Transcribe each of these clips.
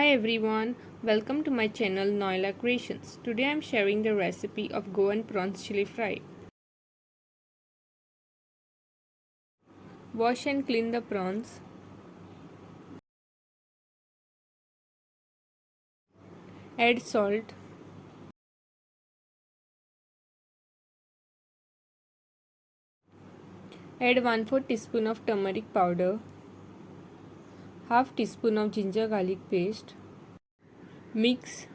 Hi everyone, welcome to my channel Noila Creations. Today I am sharing the recipe of Goan Prawns Chilli Fry. Wash and clean the prawns. Add salt. Add 1/4 teaspoon of turmeric powder. Half teaspoon of ginger garlic paste. Mix.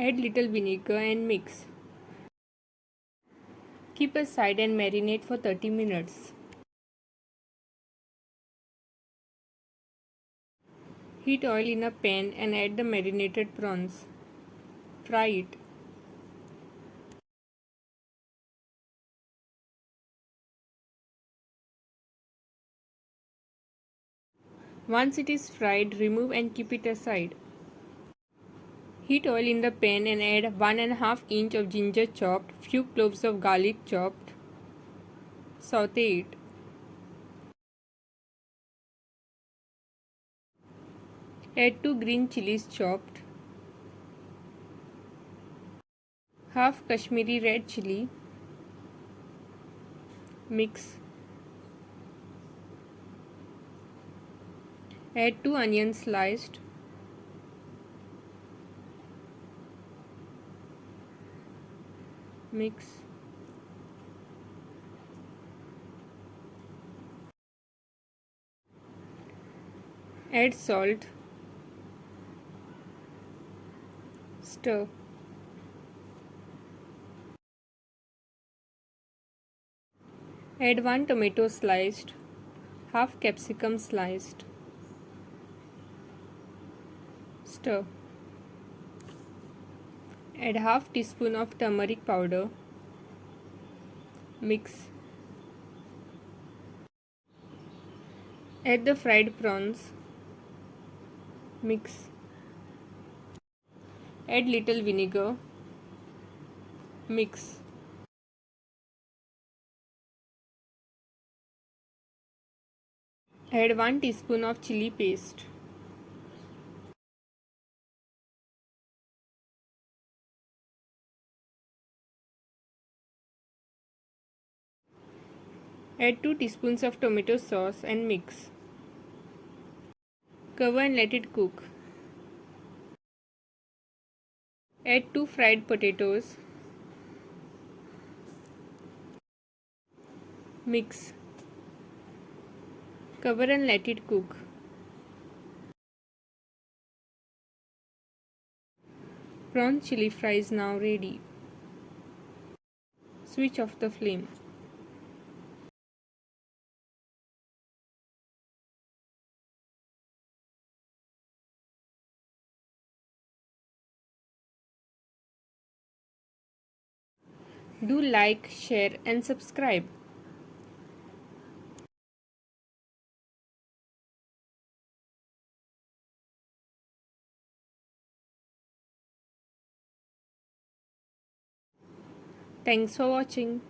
Add little vinegar and mix. Keep aside and marinate for 30 minutes. Heat oil in a pan and add the marinated prawns. Fry it. Once it is fried, remove and keep it aside. Heat oil in the pan and add 1.5 inch of ginger chopped, few cloves of garlic chopped. Saute it. Add 2 green chilies chopped. Half Kashmiri red chili. Mix. Add 2 onions sliced. Mix. Add salt. Stir. Add 1 tomato sliced. Half capsicum sliced. Stir. Add half teaspoon of turmeric powder. Mix. Add the fried prawns. Mix. Add little vinegar. Mix. Add 1 teaspoon of chili paste. Add 2 teaspoons of tomato sauce and mix. Cover and let it cook. Add 2 fried potatoes. Mix. Cover and let it cook. Prawn chili fry is now ready. Switch off the flame. Do like, share and subscribe. Thanks for watching.